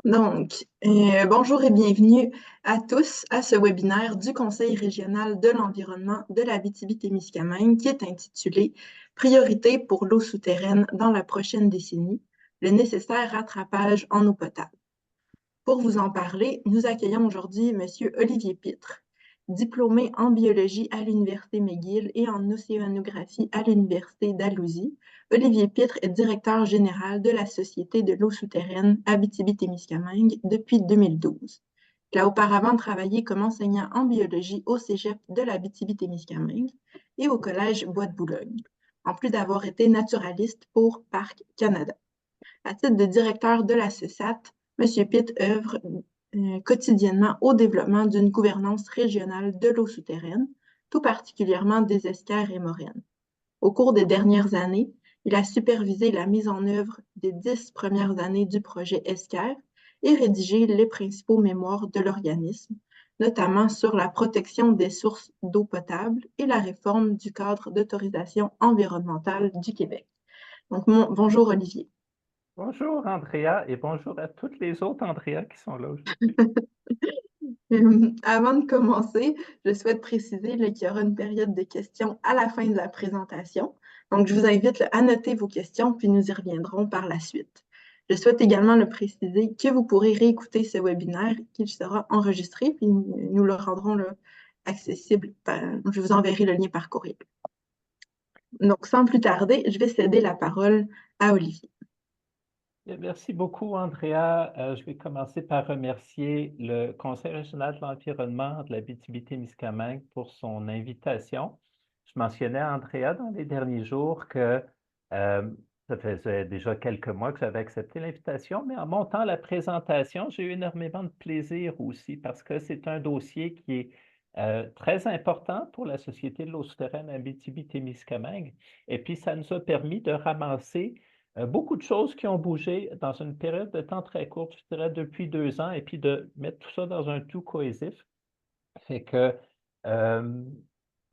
Bonjour et bienvenue à tous à ce webinaire du Conseil régional de l'environnement de l'Abitibi-Témiscamingue qui est intitulé Priorité pour l'eau souterraine dans la prochaine décennie, le nécessaire rattrapage en eau potable. Pour vous en parler, nous accueillons aujourd'hui M. Olivier Pitre, diplômé en biologie à l'Université McGill et en océanographie à l'Université Dalhousie. Olivier Pitre est directeur général de la Société de l'eau souterraine Abitibi-Témiscamingue depuis 2012. Il a auparavant travaillé comme enseignant en biologie au Cégep de l'Abitibi-Témiscamingue et au Collège Bois de Boulogne, en plus d'avoir été naturaliste pour Parc Canada. À titre de directeur de la CESAT, M. Pitt œuvre quotidiennement au développement d'une gouvernance régionale de l'eau souterraine, tout particulièrement des estuaires et moraines. Au cours des dernières années, il a supervisé la mise en œuvre des 10 premières années du projet ESCAIR et rédigé les principaux mémoires de l'organisme, notamment sur la protection des sources d'eau potable et la réforme du cadre d'autorisation environnementale du Québec. Donc, bonjour Olivier. Bonjour Andrea et bonjour à toutes les autres Andrea qui sont là aujourd'hui. Avant de commencer, je souhaite préciser qu'il y aura une période de questions à la fin de la présentation. Donc, je vous invite à noter vos questions, puis nous y reviendrons par la suite. Je souhaite également le préciser que vous pourrez réécouter ce webinaire qui sera enregistré, puis nous le rendrons accessible. Je vous enverrai le lien par courriel. Donc, sans plus tarder, je vais céder la parole à Olivier. Merci beaucoup, Andrea. Je vais commencer par remercier le Conseil régional de l'environnement de l'Abitibi-Témiscamingue pour son invitation. Je mentionnais à Andrea dans les derniers jours que ça faisait déjà quelques mois que j'avais accepté l'invitation, mais en montant la présentation, j'ai eu énormément de plaisir aussi parce que c'est un dossier qui est très important pour la Société de l'eau souterraine Abitibi-Témiscamingue. Et puis, ça nous a permis de ramasser beaucoup de choses qui ont bougé dans une période de temps très courte, je dirais depuis 2 ans, et puis de mettre tout ça dans un tout cohésif. Fait que, euh,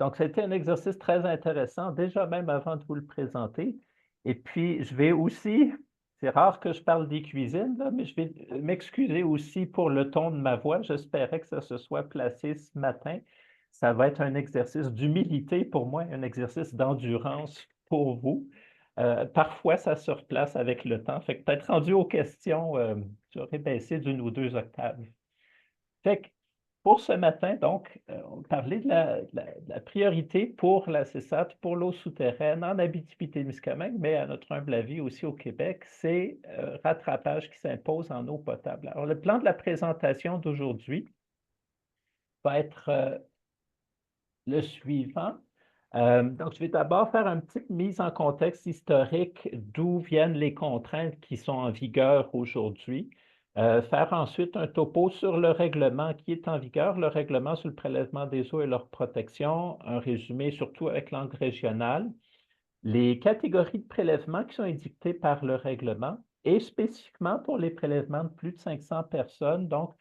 donc, c'était un exercice très intéressant, déjà même avant de vous le présenter. Et puis, je vais aussi, c'est rare que je parle des cuisines, là, mais je vais m'excuser aussi pour le ton de ma voix. J'espérais que ça se soit placé ce matin. Ça va être un exercice d'humilité pour moi, un exercice d'endurance pour vous. Parfois, ça se replace avec le temps. Fait que peut-être rendu aux questions, j'aurais baissé d'une ou deux octaves. Fait que pour ce matin, donc, on parlait de la priorité pour la CESAT, pour l'eau souterraine en Abitibi-Témiscamingue, mais à notre humble avis aussi au Québec, c'est rattrapage qui s'impose en eau potable. Alors, le plan de la présentation d'aujourd'hui va être le suivant. Donc, je vais d'abord faire une petite mise en contexte historique d'où viennent les contraintes qui sont en vigueur aujourd'hui. Faire ensuite un topo sur le règlement qui est en vigueur, le règlement sur le prélèvement des eaux et leur protection, un résumé surtout avec langue régionale, les catégories de prélèvements qui sont édictées par le règlement et spécifiquement pour les prélèvements de plus de 500 personnes, donc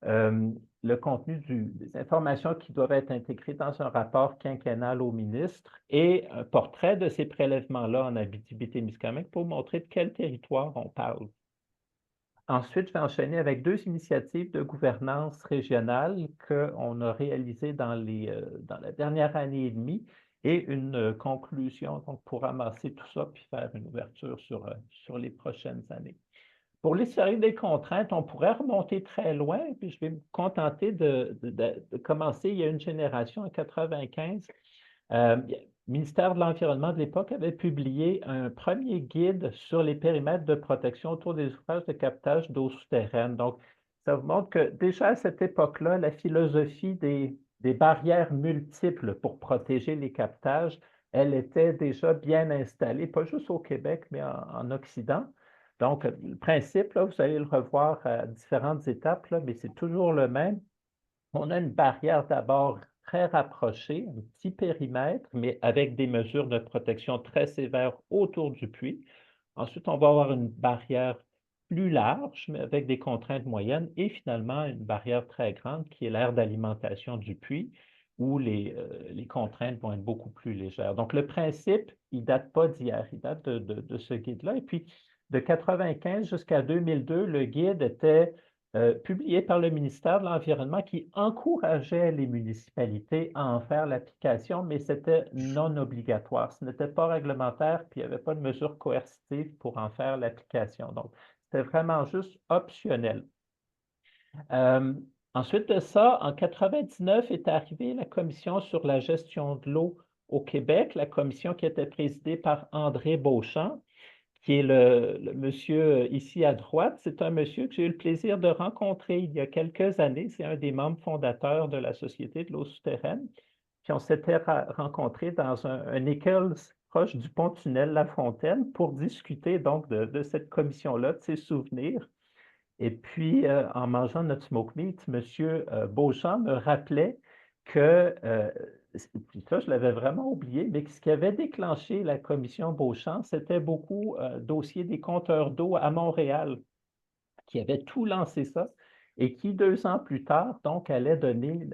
euh, le contenu des informations qui doivent être intégrées dans un rapport quinquennal au ministre et un portrait de ces prélèvements-là en Abitibi-Témiscamingue pour montrer de quel territoire on parle. Ensuite, je vais enchaîner avec 2 initiatives de gouvernance régionale qu'on a réalisées dans la dernière année et demie et une conclusion donc, pour ramasser tout ça puis faire une ouverture sur les prochaines années. Pour l'historique des contraintes, on pourrait remonter très loin, puis je vais me contenter de commencer. Il y a une génération, en 1995, le ministère de l'Environnement de l'époque avait publié un premier guide sur les périmètres de protection autour des ouvrages de captage d'eau souterraine. Donc, ça vous montre que déjà à cette époque-là, la philosophie des barrières multiples pour protéger les captages, elle était déjà bien installée, pas juste au Québec, mais en Occident. Donc, le principe, là, vous allez le revoir à différentes étapes, là, mais c'est toujours le même. On a une barrière d'abord très rapprochée, un petit périmètre, mais avec des mesures de protection très sévères autour du puits. Ensuite, on va avoir une barrière plus large, mais avec des contraintes moyennes, et finalement une barrière très grande qui est l'aire d'alimentation du puits, où les contraintes vont être beaucoup plus légères. Donc, le principe, il ne date pas d'hier, il date de ce guide-là. Et puis, De 1995 jusqu'à 2002, le guide était publié par le ministère de l'Environnement qui encourageait les municipalités à en faire l'application, mais c'était non obligatoire. Ce n'était pas réglementaire, puis il n'y avait pas de mesure coercitive pour en faire l'application. Donc, c'était vraiment juste optionnel. Ensuite de ça, en 1999 est arrivée la commission sur la gestion de l'eau au Québec, la commission qui était présidée par André Beauchamp, qui est le monsieur ici à droite. C'est un monsieur que j'ai eu le plaisir de rencontrer il y a quelques années. C'est un des membres fondateurs de la Société de l'eau souterraine. Puis on s'était rencontrés dans un école proche du pont-tunnel La Fontaine pour discuter donc de cette commission-là, de ses souvenirs. Et puis, en mangeant notre smoke meat, M. Beauchamp me rappelait que, puis ça, je l'avais vraiment oublié, mais que ce qui avait déclenché la commission Beauchamp, c'était beaucoup dossier des compteurs d'eau à Montréal, qui avait tout lancé ça et qui, 2 ans plus tard, donc, allait donner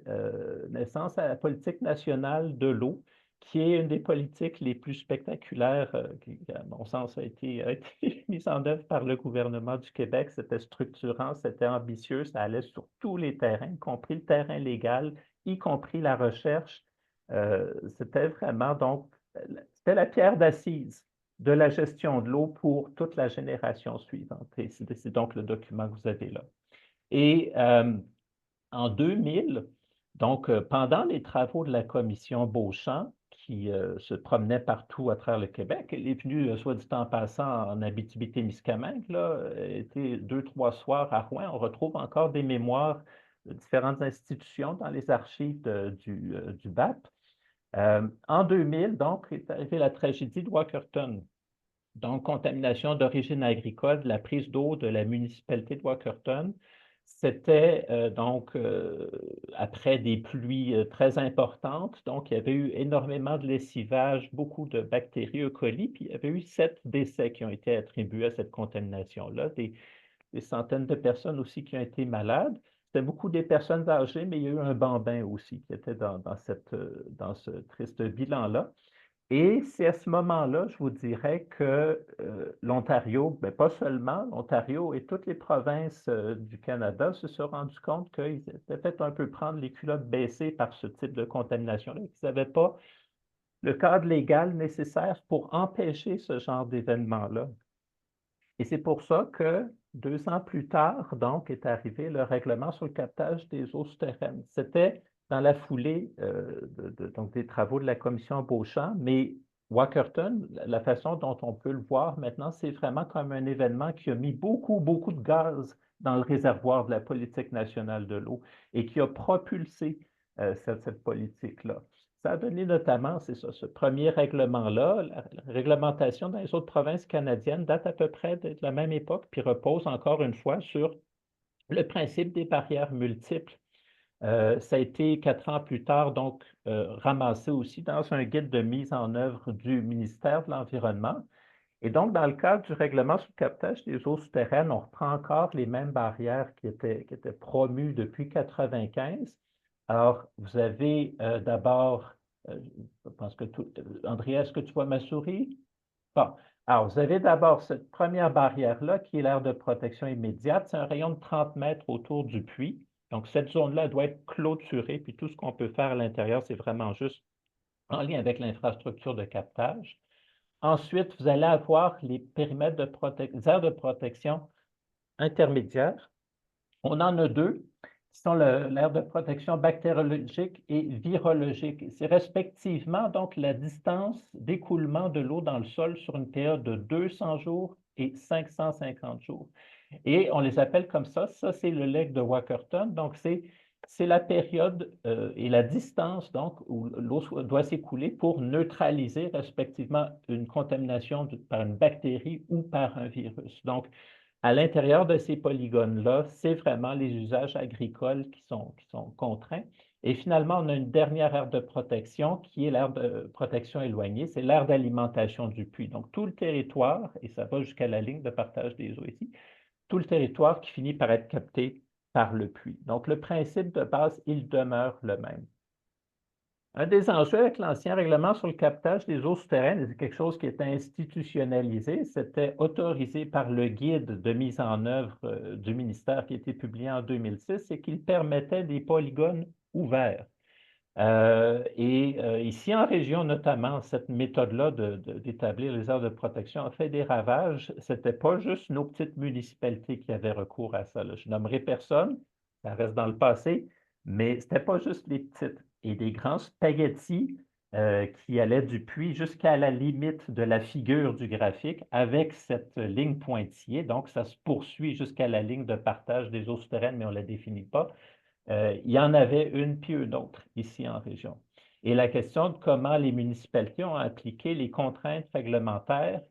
naissance à la politique nationale de l'eau, qui est une des politiques les plus spectaculaires qui, à mon sens, a été mise en œuvre par le gouvernement du Québec. C'était structurant, c'était ambitieux, ça allait sur tous les terrains, y compris le terrain légal, y compris la recherche. C'était vraiment, donc, c'était la pierre d'assise de la gestion de l'eau pour toute la génération suivante. Et c'est donc le document que vous avez là. Et en 2000, donc pendant les travaux de la commission Beauchamp, qui se promenait partout à travers le Québec, elle est venue, soit dit en passant, en Abitibi-Témiscamingue, là, était 2, 3 soirs à Rouen. On retrouve encore des mémoires de différentes institutions dans les archives du BAP. En 2000, donc, est arrivée la tragédie de Walkerton. Donc, contamination d'origine agricole, de la prise d'eau de la municipalité de Walkerton. C'était après des pluies très importantes. Donc, il y avait eu énormément de lessivage, beaucoup de bactéries E. coli, puis il y avait eu 7 décès qui ont été attribués à cette contamination-là, des centaines de personnes aussi qui ont été malades. C'était beaucoup des personnes âgées, mais il y a eu un bambin aussi qui était dans ce triste bilan-là. Et c'est à ce moment-là, je vous dirais que l'Ontario, mais pas seulement, l'Ontario et toutes les provinces du Canada se sont rendus compte qu'ils étaient fait un peu prendre les culottes baissées par ce type de contamination-là, qu'ils n'avaient pas le cadre légal nécessaire pour empêcher ce genre d'événement-là. Et c'est pour ça que 2 ans plus tard, donc, est arrivé le règlement sur le captage des eaux souterraines. C'était dans la foulée donc des travaux de la commission Beauchamp, mais Walkerton, la façon dont on peut le voir maintenant, c'est vraiment comme un événement qui a mis beaucoup, beaucoup de gaz dans le réservoir de la politique nationale de l'eau et qui a propulsé cette politique-là. Ça a donné notamment, c'est ça, ce premier règlement-là. La réglementation dans les autres provinces canadiennes date à peu près de la même époque, puis repose encore une fois sur le principe des barrières multiples. Ça a été 4 ans plus tard, donc ramassé aussi dans un guide de mise en œuvre du ministère de l'Environnement. Et donc, dans le cadre du règlement sur le captage des eaux souterraines, on reprend encore les mêmes barrières qui étaient promues depuis 1995. Alors, vous avez d'abord, je pense que André, est-ce que tu vois ma souris? Bon, alors vous avez d'abord cette première barrière-là qui est l'aire de protection immédiate. C'est un rayon de 30 mètres autour du puits. Donc, cette zone-là doit être clôturée, puis tout ce qu'on peut faire à l'intérieur, c'est vraiment juste en lien avec l'infrastructure de captage. Ensuite, vous allez avoir les périmètres les aires de protection intermédiaires. On en a 2 qui sont l'aire de protection bactériologique et virologique. C'est respectivement donc la distance d'écoulement de l'eau dans le sol sur une période de 200 jours et 550 jours. Et on les appelle comme ça. Ça, c'est le lac de Walkerton. Donc, c'est la période et la distance donc, où l'eau doit s'écouler pour neutraliser respectivement une contamination par une bactérie ou par un virus. Donc, à l'intérieur de ces polygones-là, c'est vraiment les usages agricoles qui sont contraints. Et finalement, on a une dernière aire de protection qui est l'aire de protection éloignée, c'est l'aire d'alimentation du puits. Donc, tout le territoire, et ça va jusqu'à la ligne de partage des eaux ici, tout le territoire qui finit par être capté par le puits. Donc, le principe de base, il demeure le même. Un des enjeux avec l'ancien règlement sur le captage des eaux souterraines, et c'est quelque chose qui était institutionnalisé, c'était autorisé par le guide de mise en œuvre du ministère qui a été publié en 2006 et qu'il permettait des polygones ouverts. Ici en région notamment, cette méthode-là d'établir les aires de protection a fait des ravages. Ce n'était pas juste nos petites municipalités qui avaient recours à ça, là. Je nommerai personne, ça reste dans le passé, mais ce n'était pas juste les petites. Et des grands spaghettis qui allaient du puits jusqu'à la limite de la figure du graphique avec cette ligne pointillée. Donc, ça se poursuit jusqu'à la ligne de partage des eaux souterraines, mais on ne la définit pas. Il y en avait une puis une autre ici en région. Et la question de comment les municipalités ont appliqué les contraintes réglementaires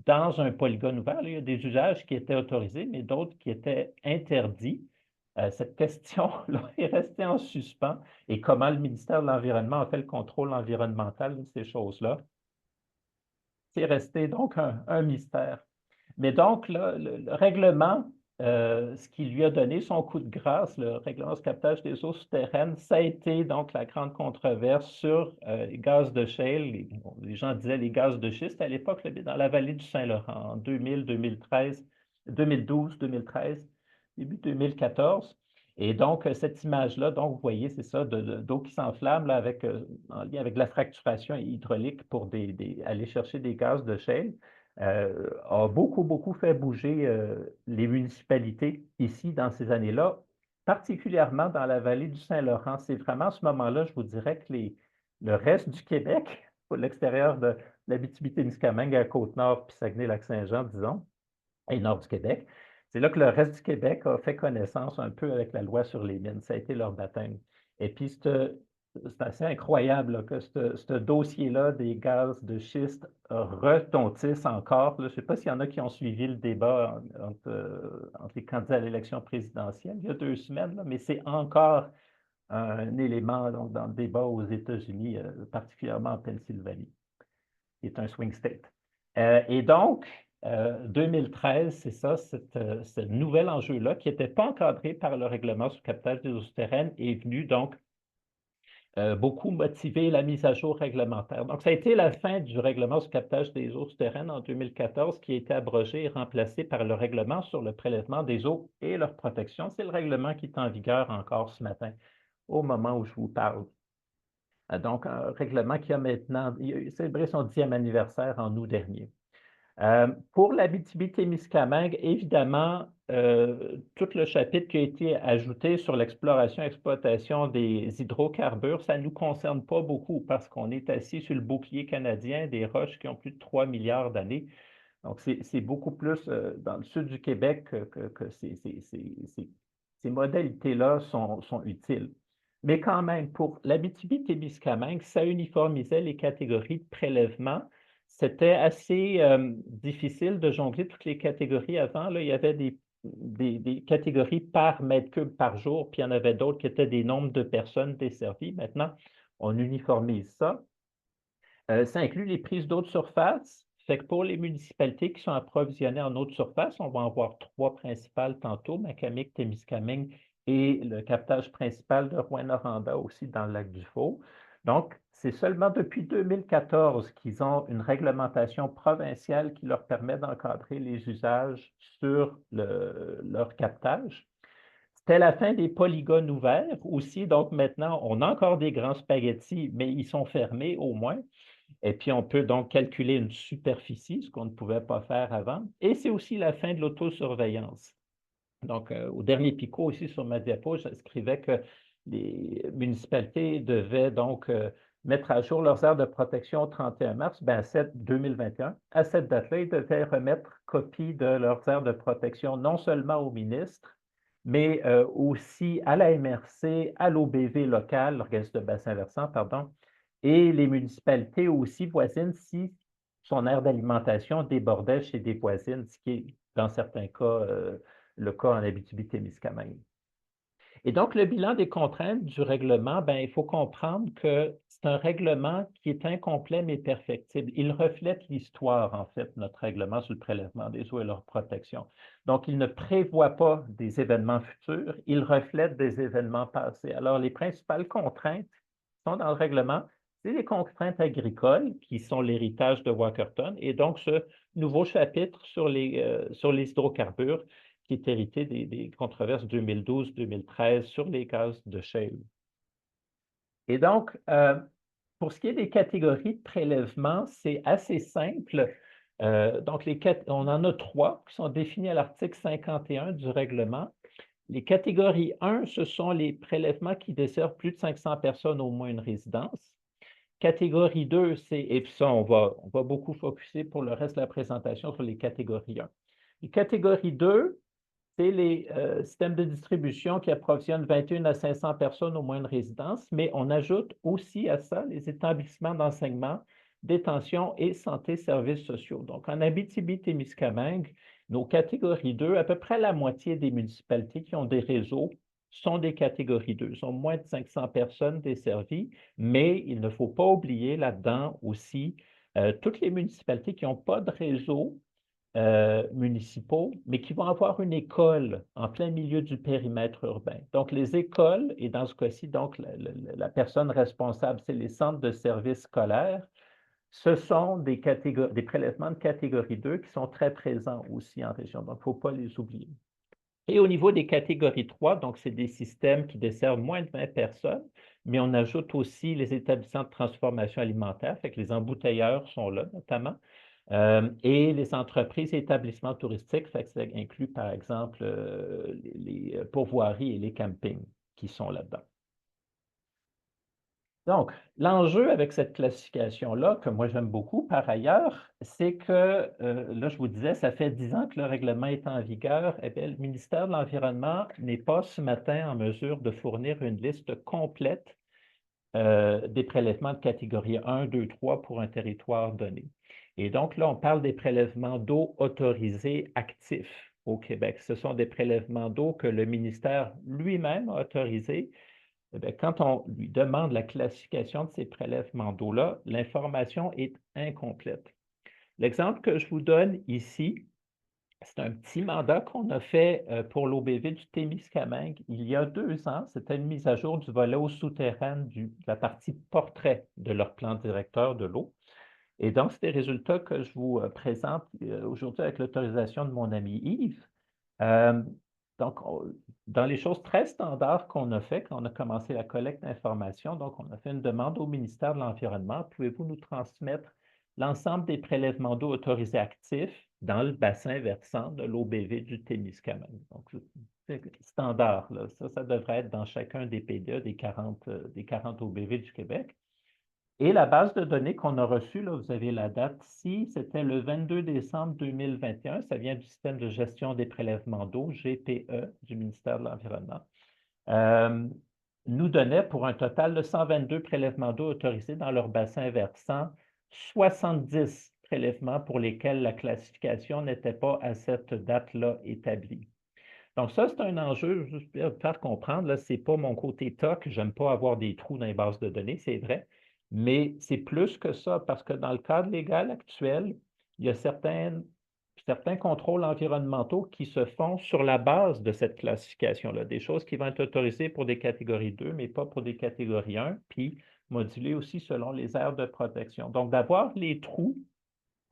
dans un polygone ouvert, là, il y a des usages qui étaient autorisés, mais d'autres qui étaient interdits. Cette question-là est restée en suspens. Et comment le ministère de l'Environnement a fait le contrôle environnemental de ces choses-là, c'est resté donc un mystère. Mais donc, là, le règlement, ce qui lui a donné son coup de grâce, le règlement de captage des eaux souterraines, ça a été donc la grande controverse sur les gaz de shale. Les gens disaient les gaz de schiste à l'époque, dans la vallée du Saint-Laurent, en 2000, 2013, 2012, 2013, début 2014. Et donc, cette image-là, donc, vous voyez, c'est ça, d'eau qui s'enflamme avec, en lien avec la fracturation hydraulique pour aller chercher des gaz de shale. A beaucoup, beaucoup fait bouger les municipalités ici dans ces années-là, particulièrement dans la vallée du Saint-Laurent. C'est vraiment à ce moment-là, je vous dirais que le reste du Québec, pour l'extérieur de l'Abitibi-Témiscamingue, à Côte-Nord, puis Saguenay-Lac-Saint-Jean, disons, et nord du Québec, c'est là que le reste du Québec a fait connaissance un peu avec la loi sur les mines. Ça a été leur baptême. Et puis, c'est assez incroyable là, que ce dossier-là des gaz de schiste retentisse encore. Là, je ne sais pas s'il y en a qui ont suivi le débat entre les candidats à l'élection présidentielle il y a 2 semaines, là, mais c'est encore un élément donc, dans le débat aux États-Unis, particulièrement en Pennsylvanie, qui est un swing state. Et donc, 2013, c'est ça, ce nouvel enjeu-là, qui n'était pas encadré par le règlement sur le captage des eaux souterraines, est venu donc beaucoup motiver la mise à jour réglementaire. Donc, ça a été la fin du règlement sur le captage des eaux souterraines en 2014, qui a été abrogé et remplacé par le règlement sur le prélèvement des eaux et leur protection. C'est le règlement qui est en vigueur encore ce matin, au moment où je vous parle. Donc, un règlement qui a maintenant célébré son 10e anniversaire en août dernier. Pour l'Abitibi-Témiscamingue, évidemment, tout le chapitre qui a été ajouté sur l'exploration et exploitation des hydrocarbures, ça ne nous concerne pas beaucoup parce qu'on est assis sur le bouclier canadien des roches qui ont plus de 3 milliards d'années. Donc, c'est beaucoup plus dans le sud du Québec que ces modalités-là sont utiles. Mais quand même, pour l'Abitibi-Témiscamingue, ça uniformisait les catégories de prélèvement. C'était assez difficile de jongler toutes les catégories avant. Là, il y avait des catégories par mètre cube par jour, puis il y en avait d'autres qui étaient des nombres de personnes desservies. Maintenant, on uniformise ça. Ça inclut les prises d'eau de surface. Fait que pour les municipalités qui sont approvisionnées en eau de surface, on va en voir 3 principales tantôt, Macamic, Témiscamingue et le captage principal de Rouyn-Noranda aussi dans le lac du Faux. Donc, c'est seulement depuis 2014 qu'ils ont une réglementation provinciale qui leur permet d'encadrer les usages sur leur captage. C'était la fin des polygones ouverts aussi. Donc, maintenant, on a encore des grands spaghettis, mais ils sont fermés au moins. Et puis, on peut donc calculer une superficie, ce qu'on ne pouvait pas faire avant. Et c'est aussi la fin de l'autosurveillance. Donc, au dernier picot aussi sur ma diapo, j'inscrivais que les municipalités devaient donc mettre à jour leurs aires de protection au 31 mars, bien, 2021. À cette date-là, ils devaient remettre copie de leurs aires de protection non seulement au ministre, mais aussi à la MRC, à l'OBV local, l'organisme de bassin versant, pardon, et les municipalités aussi voisines si son aire d'alimentation débordait chez des voisines, ce qui est dans certains cas le cas en Abitibi-Témiscamingue. Et donc, le bilan des contraintes du règlement, ben, il faut comprendre que c'est un règlement qui est incomplet mais perfectible. Il reflète l'histoire, en fait, notre règlement sur le prélèvement des eaux et leur protection. Donc, il ne prévoit pas des événements futurs, il reflète des événements passés. Alors, les principales contraintes, sont dans le règlement, c'est les contraintes agricoles qui sont l'héritage de Walkerton et donc ce nouveau chapitre sur les hydrocarbures qui est hérité des controverses 2012-2013 sur les gaz de shale. Et donc, pour ce qui est des catégories de prélèvement, c'est assez simple. Donc, on en a 3 qui sont définies à l'article 51 du règlement. Les catégories 1, ce sont les prélèvements qui desservent plus de 500 personnes au moins une résidence. Catégorie 2, et puis ça, on va beaucoup focuser pour le reste de la présentation sur les catégories 1. Les catégories 2, c'est les systèmes de distribution qui approvisionnent 21 à 500 personnes au moins une résidence, mais on ajoute aussi à ça les établissements d'enseignement, détention et santé services sociaux. Donc, en Abitibi-Témiscamingue, nos catégories 2, à peu près la moitié des municipalités qui ont des réseaux sont des catégories 2, sont moins de 500 personnes desservies, mais il ne faut pas oublier là-dedans aussi toutes les municipalités qui n'ont pas de réseau municipaux, mais qui vont avoir une école en plein milieu du périmètre urbain. Donc, les écoles, et dans ce cas-ci, donc, la personne responsable, c'est les centres de services scolaires, ce sont des prélèvements de catégorie 2 qui sont très présents aussi en région. Donc, il ne faut pas les oublier. Et au niveau des catégories 3, donc, c'est des systèmes qui desservent moins de 20 personnes, mais on ajoute aussi les établissements de transformation alimentaire, fait que les embouteilleurs sont là, notamment. Et les entreprises et établissements touristiques, ça inclut par exemple les pourvoiries et les campings qui sont là-dedans. Donc, l'enjeu avec cette classification-là, que moi j'aime beaucoup par ailleurs, c'est que, là je vous disais, ça fait 10 ans que le règlement est en vigueur. Eh bien, le ministère de l'Environnement n'est pas ce matin en mesure de fournir une liste complète des prélèvements de catégorie 1, 2, 3 pour un territoire donné. Et donc là, on parle des prélèvements d'eau autorisés actifs au Québec. Ce sont des prélèvements d'eau que le ministère lui-même a autorisés. Eh bien, quand on lui demande la classification de ces prélèvements d'eau-là, l'information est incomplète. L'exemple que je vous donne ici, c'est un petit mandat qu'on a fait pour l'OBV du Témiscamingue il y a 2 ans. C'était une mise à jour du volet eau souterraine de la partie portrait de leur plan directeur de l'eau. Et donc, c'est des résultats que je vous présente aujourd'hui avec l'autorisation de mon ami Yves. Donc, dans les choses très standards qu'on a fait quand on a commencé la collecte d'informations, donc on a fait une demande au ministère de l'Environnement. Pouvez-vous nous transmettre l'ensemble des prélèvements d'eau autorisés actifs dans le bassin versant de l'OBV du Témiscamingue? Donc, c'est standard, là. Ça devrait être dans chacun des PDA des 40 OBV du Québec. Et la base de données qu'on a reçue, là, vous avez la date ici, c'était le 22 décembre 2021. Ça vient du système de gestion des prélèvements d'eau, GPE, du ministère de l'Environnement. Nous donnait pour un total de 122 prélèvements d'eau autorisés dans leur bassin versant, 70 prélèvements pour lesquels la classification n'était pas à cette date-là établie. Donc ça, c'est un enjeu, juste pour faire comprendre, ce n'est pas mon côté TOC, j'aime pas avoir des trous dans les bases de données, c'est vrai, mais c'est plus que ça, parce que dans le cadre légal actuel, il y a certains contrôles environnementaux qui se font sur la base de cette classification-là, des choses qui vont être autorisées pour des catégories 2, mais pas pour des catégories 1, puis modulées aussi selon les aires de protection. Donc, d'avoir les trous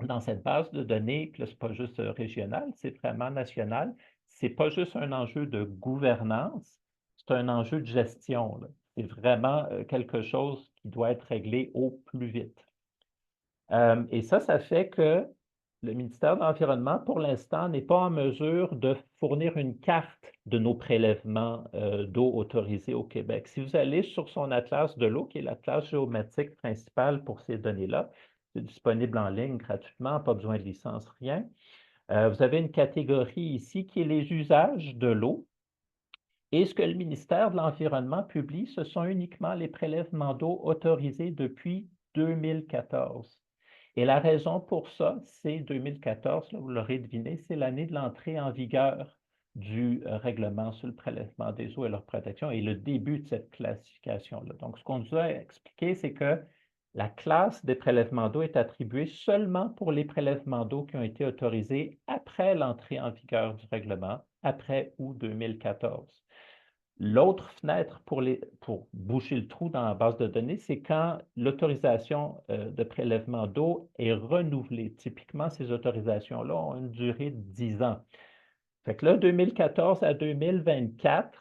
dans cette base de données, ce n'est pas juste régional, c'est vraiment national, ce n'est pas juste un enjeu de gouvernance, c'est un enjeu de gestion. C'est vraiment quelque chose qui doit être réglé au plus vite. Et ça fait que le ministère de l'Environnement, pour l'instant, n'est pas en mesure de fournir une carte de nos prélèvements d'eau autorisés au Québec. Si vous allez sur son atlas de l'eau, qui est l'atlas géométrique principal pour ces données-là, c'est disponible en ligne gratuitement, pas besoin de licence, rien. Vous avez une catégorie ici qui est les usages de l'eau. Et ce que le ministère de l'Environnement publie, ce sont uniquement les prélèvements d'eau autorisés depuis 2014. Et la raison pour ça, c'est 2014, là, vous l'aurez deviné, c'est l'année de l'entrée en vigueur du règlement sur le prélèvement des eaux et leur protection et le début de cette classification-là. Donc, ce qu'on nous a expliqué, c'est que la classe des prélèvements d'eau est attribuée seulement pour les prélèvements d'eau qui ont été autorisés après l'entrée en vigueur du règlement, après août 2014. L'autre fenêtre pour boucher le trou dans la base de données, c'est quand l'autorisation de prélèvement d'eau est renouvelée. Typiquement, ces autorisations-là ont une durée de 10 ans. Fait que là, 2014 à 2024,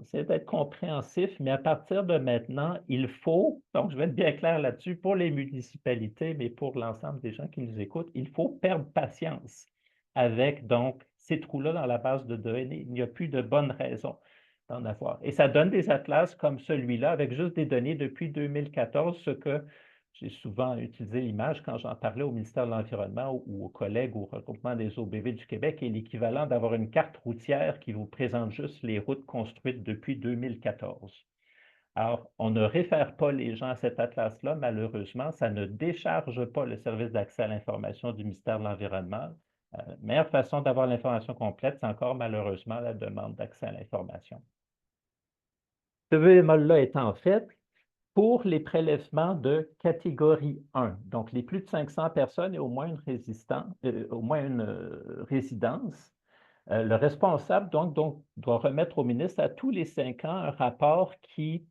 c'est d'être compréhensif, mais à partir de maintenant, il faut, donc je vais être bien clair là-dessus, pour les municipalités, mais pour l'ensemble des gens qui nous écoutent, il faut perdre patience avec donc ces trous-là dans la base de données. Il n'y a plus de bonne raison d'en avoir. Et ça donne des atlas comme celui-là, avec juste des données depuis 2014, ce que j'ai souvent utilisé l'image quand j'en parlais au ministère de l'Environnement ou aux collègues au regroupement des OBV du Québec, est l'équivalent d'avoir une carte routière qui vous présente juste les routes construites depuis 2014. Alors, on ne réfère pas les gens à cet atlas-là, malheureusement, ça ne décharge pas le service d'accès à l'information du ministère de l'Environnement. La meilleure façon d'avoir l'information complète, c'est encore malheureusement la demande d'accès à l'information. Ce bémol-là étant fait, pour les prélèvements de catégorie 1, donc les plus de 500 personnes et au moins une résidence, le responsable donc, doit remettre au ministre à tous les 5 ans un rapport qui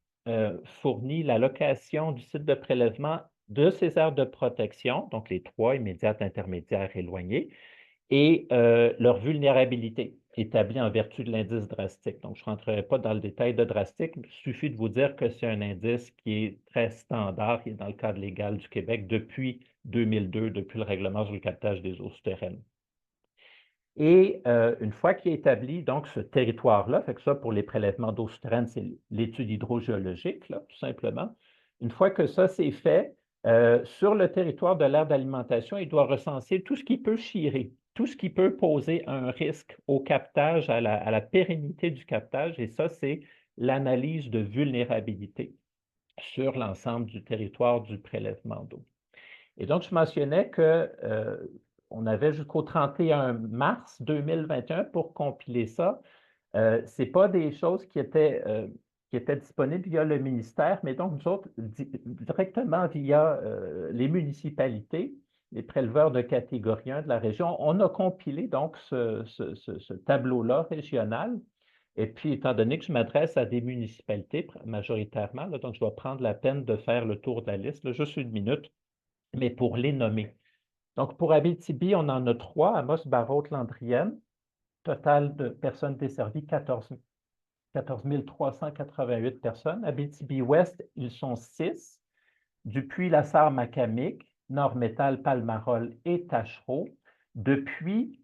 fournit la location du site de prélèvement de ces aires de protection, donc les 3 immédiates, intermédiaires, éloignées, et leur vulnérabilité établie en vertu de l'indice drastique. Donc, je ne rentrerai pas dans le détail de drastique, il suffit de vous dire que c'est un indice qui est très standard, qui est dans le cadre légal du Québec depuis 2002, depuis le règlement sur le captage des eaux souterraines. Et une fois qu'il est établi, donc, ce territoire-là, fait que ça, pour les prélèvements d'eau souterraine, c'est l'étude hydrogéologique, là, tout simplement. Une fois que ça, c'est fait, sur le territoire de l'aire d'alimentation, il doit recenser tout ce qui peut chirer, tout ce qui peut poser un risque au captage, à la pérennité du captage, et ça, c'est l'analyse de vulnérabilité sur l'ensemble du territoire du prélèvement d'eau. Et donc, je mentionnais que on avait jusqu'au 31 mars 2021 pour compiler ça. Ce n'est pas des choses qui étaient disponibles via le ministère, mais donc nous autres, directement via les municipalités, les préleveurs de catégorie 1 de la région, on a compilé donc ce tableau-là régional. Et puis, étant donné que je m'adresse à des municipalités majoritairement, là, donc je vais prendre la peine de faire le tour de la liste, là, juste une minute, mais pour les nommer. Donc, pour Abitibi, on en a 3, Amos, Barrault, Landrienne. Total de personnes desservies, 14 388 personnes. Abitibi-Ouest, ils sont 6. Dupuis-Lassar-Macamic, Nord-Métal, Palmarol et Tachereau. Dupuis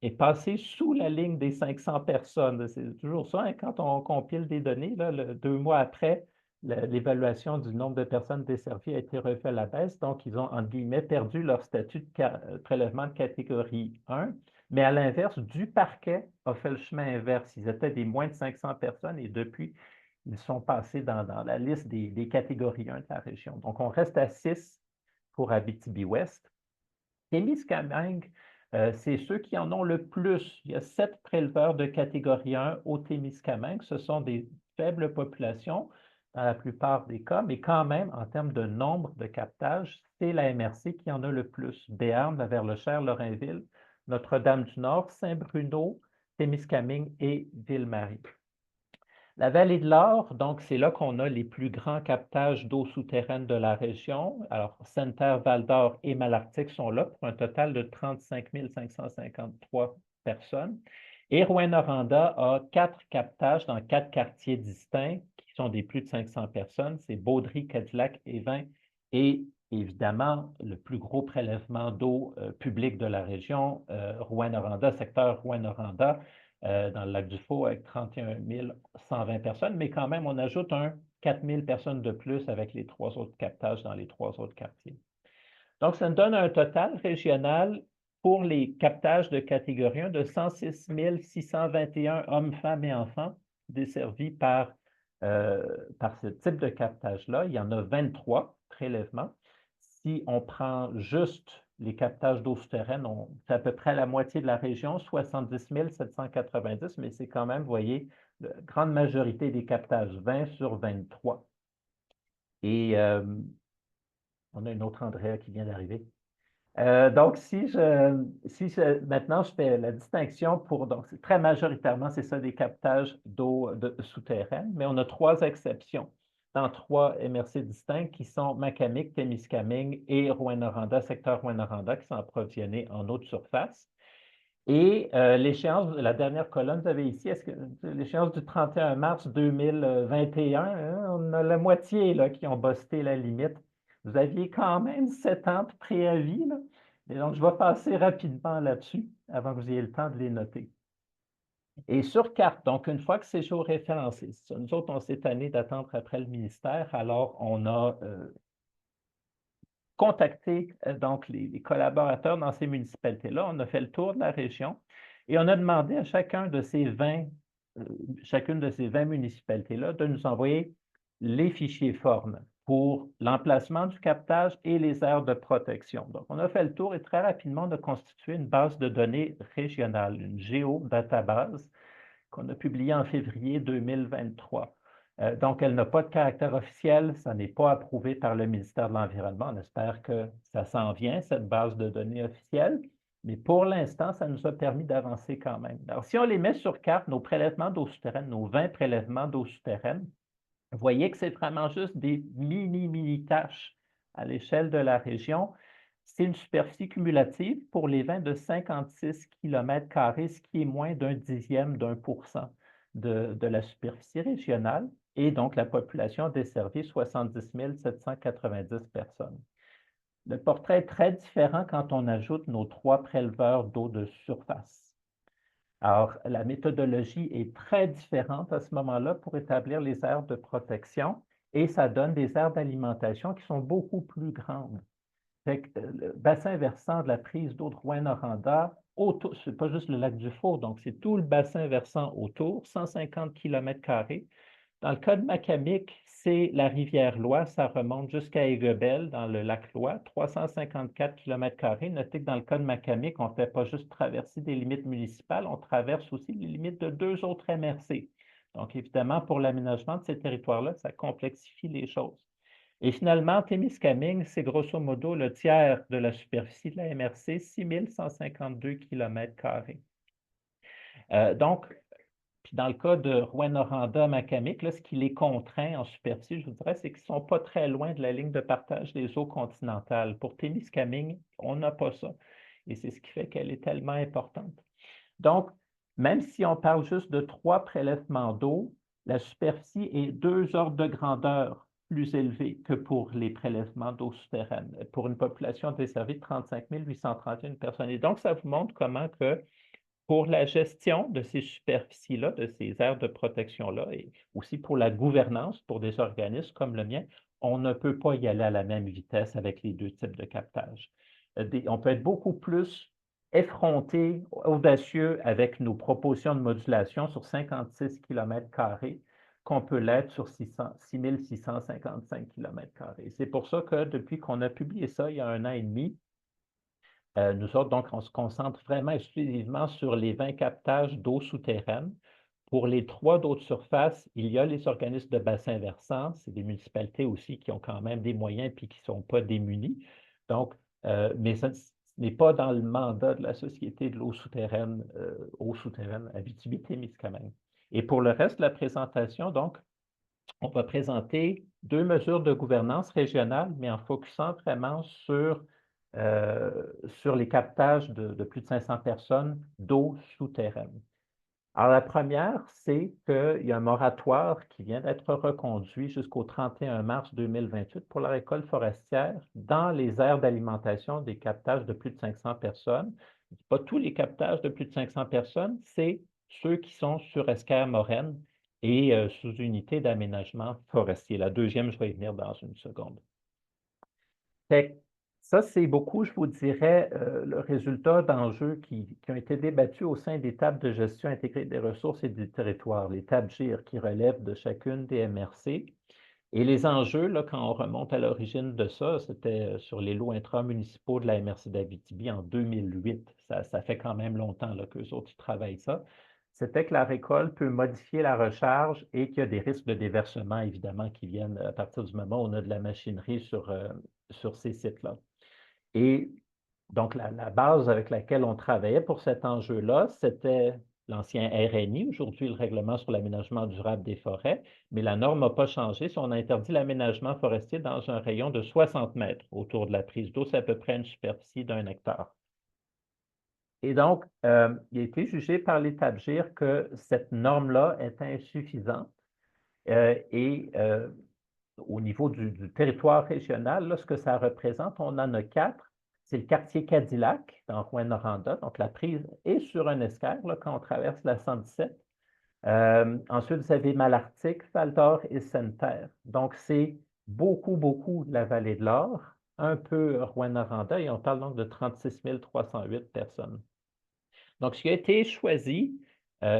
est passé sous la ligne des 500 personnes. C'est toujours ça, hein, quand on compile des données, là, 2 mois après, l'évaluation du nombre de personnes desservies a été refaite à la baisse. Donc, ils ont, entre guillemets, perdu leur statut de prélèvement de catégorie 1. Mais à l'inverse, du parquet a fait le chemin inverse. Ils étaient des moins de 500 personnes et depuis, ils sont passés dans la liste des catégories 1 de la région. Donc, on reste à 6 pour Abitibi-Ouest. Témiscamingue, c'est ceux qui en ont le plus. Il y a 7 préleveurs de catégorie 1 au Témiscamingue. Ce sont des faibles populations dans la plupart des cas, mais quand même, en termes de nombre de captages, c'est la MRC qui en a le plus. Béarn, Laverle-Cher, Lorrainville, Notre-Dame-du-Nord, Saint-Bruno, Témiscamingue et Ville-Marie. La vallée de l'Or, donc c'est là qu'on a les plus grands captages d'eau souterraine de la région. Alors, Sainte-Terre, Val-d'Or et Malartic sont là pour un total de 35 553 personnes. Et Rouyn-Noranda a 4 captages dans 4 quartiers distincts qui sont des plus de 500 personnes. C'est Baudry, Cadillac, Évin et évidemment le plus gros prélèvement d'eau public de la région, Rouyn-Noranda, secteur Rouyn-Noranda, dans le lac du Faux avec 31 120 personnes, mais quand même, on ajoute 4 000 personnes de plus avec les 3 autres captages dans les 3 autres quartiers. Donc, ça nous donne un total régional pour les captages de catégorie 1 de 106 621 hommes, femmes et enfants desservis par ce type de captage-là. Il y en a 23 prélèvements. Si on prend juste les captages d'eau souterraine, c'est à peu près la moitié de la région, 70 790, mais c'est quand même, vous voyez, la grande majorité des captages, 20 sur 23. Et on a une autre Andrea qui vient d'arriver. Donc, maintenant, je fais la distinction donc, c'est très majoritairement, c'est ça, des captages d'eau souterraine, mais on a 3 exceptions dans 3 MRC distincts qui sont Macamic, Témiscamingue et Rouyn-Noranda, secteur Rouyn-Noranda, qui sont approvisionnés en eau de surface. Et l'échéance, la dernière colonne, vous avez ici, est-ce que l'échéance du 31 mars 2021, hein, on a la moitié là, qui ont busté la limite. Vous aviez quand même 7 ans de préavis, là. Et donc, je vais passer rapidement là-dessus avant que vous ayez le temps de les noter. Et sur carte, donc une fois que c'est géoréférencé, nous autres, on s'est tanné d'attendre après le ministère, alors on a contacté donc les collaborateurs dans ces municipalités-là. On a fait le tour de la région et on a demandé à chacune de ces 20 municipalités-là de nous envoyer les fichiers formes pour l'emplacement du captage et les aires de protection. Donc, on a fait le tour et très rapidement, on a constitué une base de données régionale, une géodatabase qu'on a publiée en février 2023. Donc, elle n'a pas de caractère officiel, ça n'est pas approuvé par le ministère de l'Environnement. On espère que ça s'en vient, cette base de données officielle, mais pour l'instant, ça nous a permis d'avancer quand même. Alors, si on les met sur carte, nos prélèvements d'eau souterraine, nos 20 prélèvements d'eau souterraine, vous voyez que c'est vraiment juste des mini tâches à l'échelle de la région. C'est une superficie cumulative pour les 20 de 56 km², ce qui est moins d'un dixième d'1% de la superficie régionale. Et donc, la population a desservi 70 790 personnes. Le portrait est très différent quand on ajoute nos 3 préleveurs d'eau de surface. Alors, la méthodologie est très différente à ce moment-là pour établir les aires de protection et ça donne des aires d'alimentation qui sont beaucoup plus grandes. Le bassin versant de la prise d'eau de Rouyn-Noranda, ce n'est pas juste le lac du Four, donc c'est tout le bassin versant autour, 150 km². Dans le cas de Macamic, c'est la rivière Loire, ça remonte jusqu'à Aiguebelle, dans le lac Loire, 354 km². Notez que dans le cas de Macamic, on ne fait pas juste traverser des limites municipales, on traverse aussi les limites de 2 autres MRC. Donc, évidemment, pour l'aménagement de ces territoires-là, ça complexifie les choses. Et finalement, Témiscamingue, c'est grosso modo le tiers de la superficie de la MRC, 6152 km². Donc, puis dans le cas de Rouyn-Noranda-Macamic, ce qui les contraint en superficie, je vous dirais, c'est qu'ils ne sont pas très loin de la ligne de partage des eaux continentales. Pour Témiscamingue, on n'a pas ça. Et c'est ce qui fait qu'elle est tellement importante. Donc, même si on parle juste de 3 prélèvements d'eau, la superficie est 2 ordres de grandeur plus élevée que pour les prélèvements d'eau souterraine, pour une population desservie de 35 831 personnes. Et donc, ça vous montre comment que pour la gestion de ces superficies-là, de ces aires de protection-là, et aussi pour la gouvernance pour des organismes comme le mien, on ne peut pas y aller à la même vitesse avec les 2 types de captage. On peut être beaucoup plus effronté, audacieux avec nos propositions de modulation sur 56 km² qu'on peut l'être sur 6655 km². C'est pour ça que depuis qu'on a publié ça il y a 1 an et demi, nous autres, donc, on se concentre vraiment exclusivement sur les 20 captages d'eau souterraine. Pour les 3 d'eau de surface, il y a les organismes de bassin versant. C'est des municipalités aussi qui ont quand même des moyens puis qui ne sont pas démunis. Donc, mais ce n'est pas dans le mandat de la Société de l'eau souterraine Abitibi-Témiscamingue. Et pour le reste de la présentation, donc, on va présenter 2 mesures de gouvernance régionale, mais en focusant vraiment sur les captages de plus de 500 personnes d'eau souterraine. Alors, la première, c'est qu'il y a un moratoire qui vient d'être reconduit jusqu'au 31 mars 2028 pour la récolte forestière dans les aires d'alimentation des captages de plus de 500 personnes. Pas tous les captages de plus de 500 personnes, c'est ceux qui sont sur Esquerre-Mauraine et sous unité d'aménagement forestier. La deuxième, je vais y venir dans une seconde. Ça, c'est beaucoup, je vous dirais, le résultat d'enjeux qui ont été débattus au sein des tables de gestion intégrée des ressources et du territoire, les tables GIR, qui relèvent de chacune des MRC. Et les enjeux, là, quand on remonte à l'origine de ça, c'était sur les lots intramunicipaux de la MRC d'Abitibi en 2008. Ça fait quand même longtemps qu'eux autres travaillent ça. C'était que la récolte peut modifier la recharge et qu'il y a des risques de déversement, évidemment, qui viennent à partir du moment où on a de la machinerie sur ces sites-là. Et Donc, la base avec laquelle on travaillait pour cet enjeu-là, c'était l'ancien RNI, aujourd'hui le Règlement sur l'aménagement durable des forêts, mais la norme n'a pas changé. Si on a interdit l'aménagement forestier dans un rayon de 60 mètres autour de la prise d'eau, c'est à peu près une superficie d'1 hectare. Et donc, il a été jugé par l'Étabgir que cette norme-là est insuffisante et au niveau du territoire régional, là, ce que ça représente, on en a 4. C'est le quartier Cadillac dans Rouyn-Noranda. Donc, la prise est sur un escarre là, quand on traverse la 117. Ensuite, vous avez Malartic, Val-d'Or et Sainte-Terre. Donc, c'est beaucoup, beaucoup de la vallée de l'Or, un peu Rouyn-Noranda, et on parle donc de 36 308 personnes. Donc, ce qui a été choisi,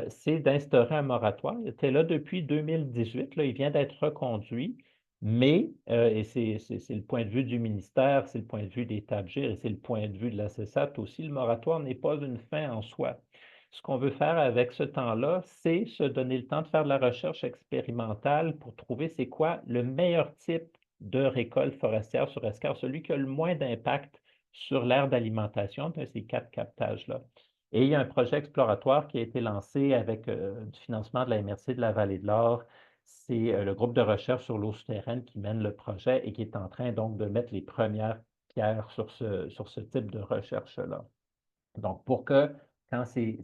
c'est d'instaurer un moratoire. Il était là depuis 2018, là, il vient d'être reconduit, mais, et c'est le point de vue du ministère, c'est le point de vue des TABGIR et c'est le point de vue de la CESAT aussi, le moratoire n'est pas une fin en soi. Ce qu'on veut faire avec ce temps-là, c'est se donner le temps de faire de la recherche expérimentale pour trouver c'est quoi le meilleur type de récolte forestière sur escarre, celui qui a le moins d'impact sur l'aire d'alimentation de ces 4 captages-là. Et il y a un projet exploratoire qui a été lancé avec du financement de la MRC de la Vallée de l'Or. C'est le groupe de recherche sur l'eau souterraine qui mène le projet et qui est en train donc de mettre les premières pierres sur ce type de recherche-là. Donc, pour que quand ces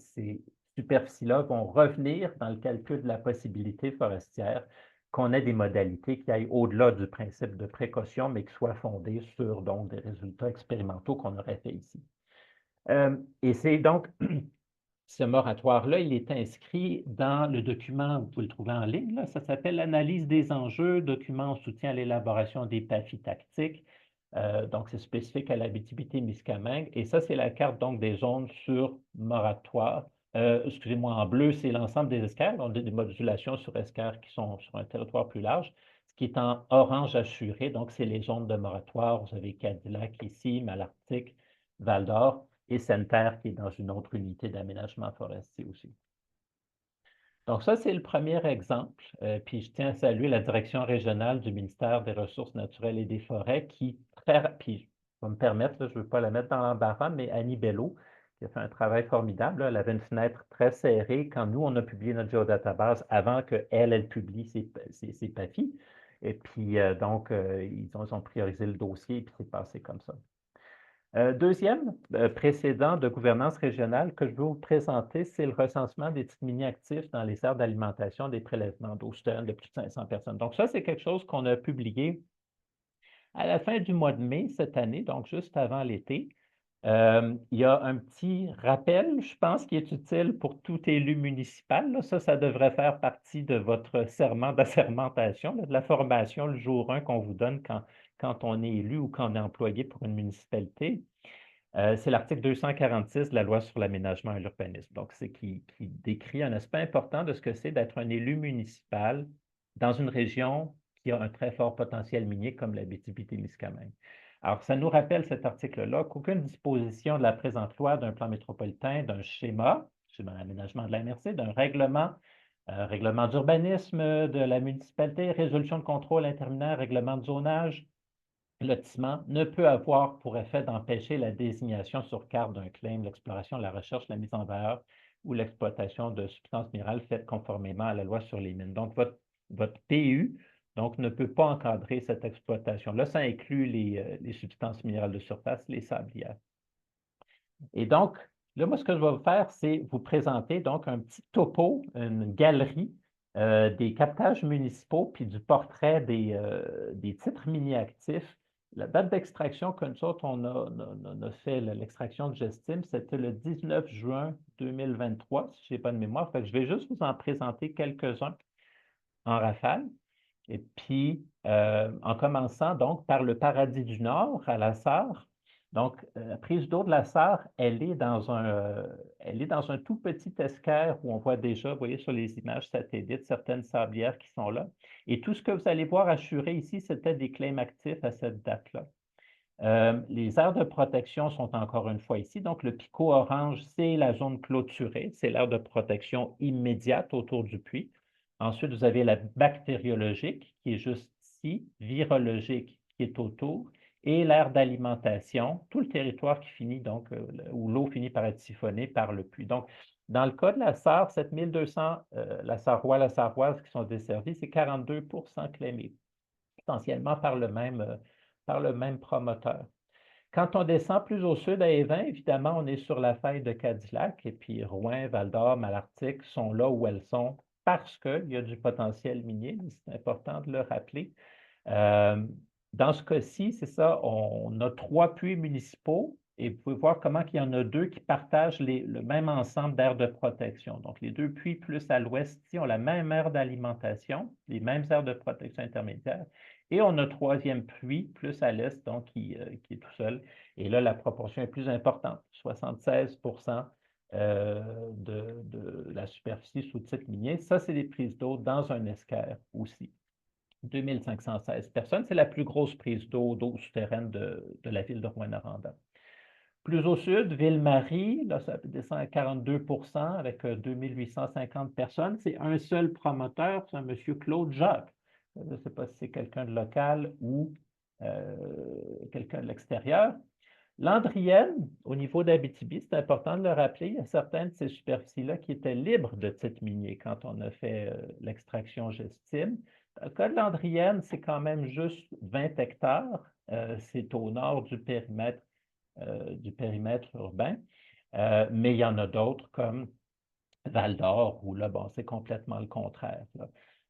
superficies-là vont revenir dans le calcul de la possibilité forestière, qu'on ait des modalités qui aillent au-delà du principe de précaution, mais qui soient fondées sur donc des résultats expérimentaux qu'on aurait fait ici. Et c'est donc ce moratoire-là, il est inscrit dans le document, vous pouvez le trouver en ligne, là, ça s'appelle l'analyse des enjeux, document en soutien à l'élaboration des PAFI tactiques. Donc, c'est spécifique à l'Abitibi-Témiscamingue. Et ça, c'est la carte donc des zones sur moratoire. Excusez-moi, en bleu, c'est l'ensemble des escarres, donc des modulations sur escarres qui sont sur un territoire plus large. Ce qui est en orange assuré, donc c'est les zones de moratoire. Vous avez Cadillac ici, Malartic, Val-d'Or et Sainte-Terre qui est dans une autre unité d'aménagement forestier aussi. Donc ça, c'est le premier exemple. Puis je tiens à saluer la direction régionale du ministère des Ressources naturelles et des Forêts qui, puis je vais me permettre, là, je ne veux pas la mettre dans l'embarras, mais Annie Bello, qui a fait un travail formidable. Là, elle avait une fenêtre très serrée quand nous, on a publié notre géodatabase avant qu'elle publie ses PAFI. Et puis, donc, ils ont priorisé le dossier et puis c'est passé comme ça. Deuxième précédent de gouvernance régionale que je veux vous présenter, c'est le recensement des titres miniers actifs dans les aires d'alimentation des prélèvements d'eau souterraine de plus de 500 personnes. Donc ça, c'est quelque chose qu'on a publié à la fin du mois de mai cette année, donc juste avant l'été. Il y a un petit rappel, je pense, qui est utile pour tout élu municipal. Là. Ça devrait faire partie de votre serment d'assermentation, de la formation le jour 1 qu'on vous donne quand on est élu ou quand on est employé pour une municipalité. C'est l'article 246 de la loi sur l'aménagement et l'urbanisme. Donc, c'est qui décrit un aspect important de ce que c'est d'être un élu municipal dans une région qui a un très fort potentiel minier comme l'Abitibi-Témiscamingue. Alors, ça nous rappelle cet article-là qu'aucune disposition de la présente loi, d'un plan métropolitain, d'un schéma d'aménagement de la MRC, d'un règlement d'urbanisme de la municipalité, résolution de contrôle interminaire, règlement de zonage, lotissement ne peut avoir pour effet d'empêcher la désignation sur carte d'un claim, l'exploration, la recherche, la mise en valeur ou l'exploitation de substances minérales faites conformément à la loi sur les mines. Donc, votre PU donc, ne peut pas encadrer cette exploitation-là. Ça inclut les substances minérales de surface, les sablières. Et donc, là, moi, ce que je vais vous faire, c'est vous présenter donc un petit topo, une galerie des captages municipaux puis du portrait des titres mini-actifs. La date d'extraction que nous autres, on a fait l'extraction de Gestime, c'était le 19 juin 2023, si je n'ai pas de mémoire. Fait que je vais juste vous en présenter quelques-uns en rafale. Et puis, en commençant donc par le Paradis du Nord à la Sarre. Donc, la prise d'eau de la Sarre, elle est dans un tout petit escaire où on voit déjà, vous voyez sur les images satellites, certaines sablières qui sont là. Et tout ce que vous allez voir assuré ici, c'était des claims actifs à cette date-là. Les aires de protection sont encore une fois ici. Donc, le picot orange, c'est la zone clôturée, c'est l'aire de protection immédiate autour du puits. Ensuite, vous avez la bactériologique qui est juste ici, virologique qui est autour, et l'aire d'alimentation, tout le territoire qui finit donc, où l'eau finit par être siphonnée par le puits. Donc, dans le cas de la Sarre, 7200, la Sarrois, la Sarroise qui sont desservis, c'est 42 claimés, essentiellement par le même promoteur. Quand on descend plus au sud à Évin, évidemment, on est sur la faille de Cadillac, et puis Rouyn, Val-d'Or, Malartic sont là où elles sont parce qu'il y a du potentiel minier, c'est important de le rappeler. Dans ce cas-ci, c'est ça, on a 3 puits municipaux et vous pouvez voir comment il y en a 2 qui partagent le même ensemble d'aires de protection. Donc, les 2 puits plus à l'ouest ici ont la même aire d'alimentation, les mêmes aires de protection intermédiaires. Et on a un 3e puits plus à l'est, donc qui est tout seul. Et là, la proportion est plus importante, 76 de la superficie sous titre minier. Ça, c'est des prises d'eau dans un esquerre aussi. 2516 personnes. C'est la plus grosse prise d'eau souterraine de la ville de Rouyn-Noranda. Plus au sud, Ville-Marie, là, ça descend à 42 avec 2850 personnes. C'est un seul promoteur, c'est un monsieur Claude Jacques. Je ne sais pas si c'est quelqu'un de local ou quelqu'un de l'extérieur. Landrienne, au niveau d'Abitibi, c'est important de le rappeler, il y a certaines de ces superficies-là qui étaient libres de titres miniers quand on a fait l'extraction, j'estime. Dans le cas de Landrienne, c'est quand même juste 20 hectares. C'est au nord du périmètre urbain. Mais il y en a d'autres comme Val-d'Or, où là, bon, c'est complètement le contraire.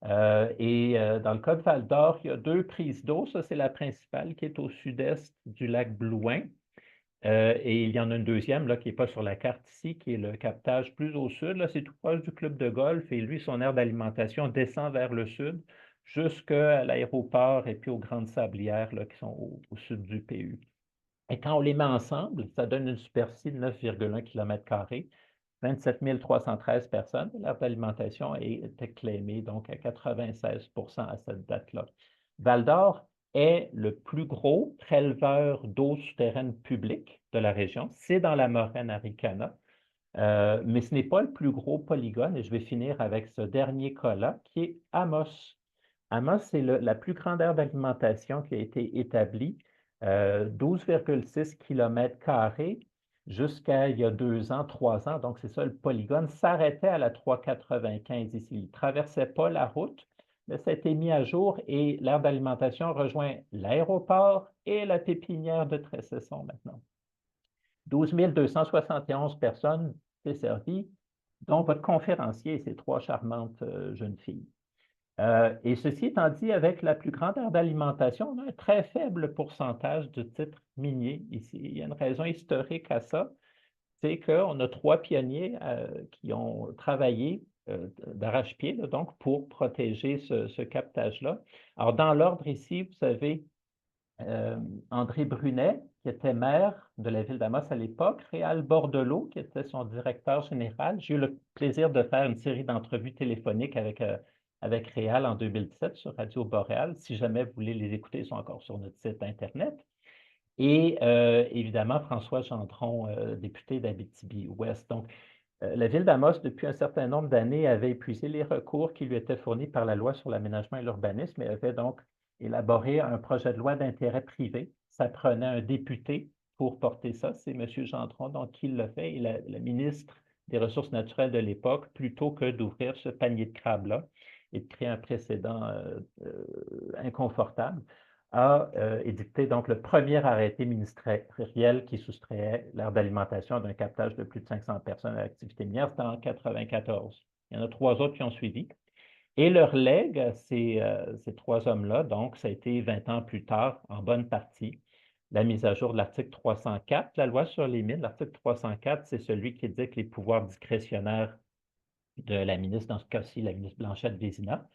Dans le cas de Val-d'Or, il y a 2 prises d'eau. Ça, c'est la principale qui est au sud-est du lac Blouin. Et il y en a une deuxième là, qui n'est pas sur la carte ici, qui est le captage plus au sud. Là, c'est tout proche du club de golf. Et lui, son aire d'alimentation descend vers le sud jusqu'à l'aéroport et puis aux Grandes Sablières là, qui sont au sud du PU. Et quand on les met ensemble, ça donne une superficie de 9,1 km², 27 313 personnes. L'aire d'alimentation était claimée donc à 96 à cette date-là. Val-d'Or est le plus gros préleveur d'eau souterraine publique de la région. C'est dans la Moraine Arikana, mais ce n'est pas le plus gros polygone. Et je vais finir avec ce dernier cas-là, qui est Amos. Amos, c'est la plus grande aire d'alimentation qui a été établie, 12,6 km² jusqu'à il y a 2 ans, 3 ans. Donc, c'est ça, le polygone s'arrêtait à la 395 ici. Il ne traversait pas la route, mais ça a été mis à jour et l'aire d'alimentation rejoint l'aéroport et la pépinière de Tressesson maintenant. 12 271 personnes desservies, dont votre conférencier et ses 3 charmantes jeunes filles. Et ceci étant dit, avec la plus grande aire d'alimentation, on a un très faible pourcentage de titres miniers ici. Il y a une raison historique à ça, c'est qu'on a 3 pionniers qui ont travaillé d'arrache-pied, donc pour protéger ce captage-là. Alors, dans l'ordre ici, vous avez André Brunet, qui était maire de la ville d'Amos à l'époque, Réal Bordelot, qui était son directeur général. J'ai eu le plaisir de faire une série d'entrevues téléphoniques avec Réal en 2017 sur Radio Boréal. Si jamais vous voulez les écouter, ils sont encore sur notre site Internet. Et évidemment, François Gendron, député d'Abitibi-Ouest. Donc, la ville d'Amos, depuis un certain nombre d'années, avait épuisé les recours qui lui étaient fournis par la loi sur l'aménagement et l'urbanisme et avait donc élaboré un projet de loi d'intérêt privé. Ça prenait un député pour porter ça. C'est M. Gendron, donc, qui l'a fait. Et la ministre des Ressources naturelles de l'époque, plutôt que d'ouvrir ce panier de crabes-là et de créer un précédent inconfortable, a édicté donc le premier arrêté ministériel qui soustrayait l'aire d'alimentation d'un captage de plus de 500 personnes à l'activité minière. C'était en 1994. Il y en a 3 autres qui ont suivi. Et leur legs, ces 3 hommes-là, donc ça a été 20 ans plus tard, en bonne partie, la mise à jour de l'article 304, la loi sur les mines. L'article 304, c'est celui qui dit que les pouvoirs discrétionnaires de la ministre, dans ce cas-ci, la ministre Blanchette-Vézina,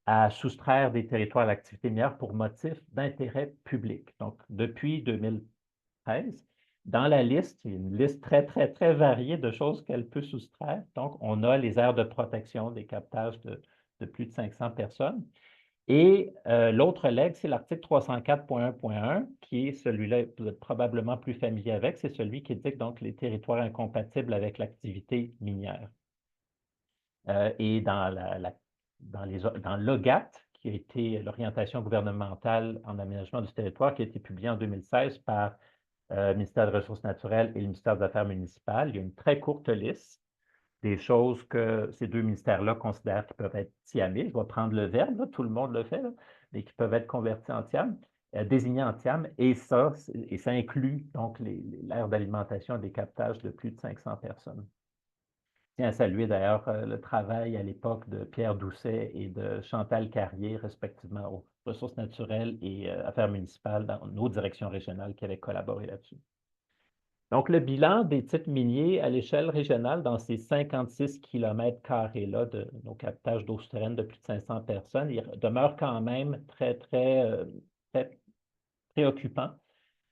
à soustraire des territoires à l'activité minière pour motif d'intérêt public. Donc, depuis 2013, dans la liste, il y a une liste très, très, très variée de choses qu'elle peut soustraire. Donc, on a les aires de protection des captages de plus de 500 personnes. Et l'autre leg, c'est l'article 304.1.1, qui est celui-là, vous êtes probablement plus familier avec, c'est celui qui dit donc les territoires incompatibles avec l'activité minière. Et dans l'OGAT, qui a été l'orientation gouvernementale en aménagement du territoire, qui a été publiée en 2016 par le ministère des Ressources naturelles et le ministère des Affaires municipales. Il y a une très courte liste des choses que ces deux ministères-là considèrent qui peuvent être TIAMées. Je vais prendre le verbe, là, tout le monde le fait, là, mais qui peuvent être convertis en TIAM, désignés en TIAM, et ça inclut donc l'aire d'alimentation et des captages de plus de 500 personnes. Je tiens à saluer d'ailleurs le travail à l'époque de Pierre Doucet et de Chantal Carrier, respectivement aux ressources naturelles et affaires municipales dans nos directions régionales qui avaient collaboré là-dessus. Donc, le bilan des titres miniers à l'échelle régionale dans ces 56 km² de nos captages d'eau souterraine de plus de 500 personnes, il demeure quand même très préoccupant.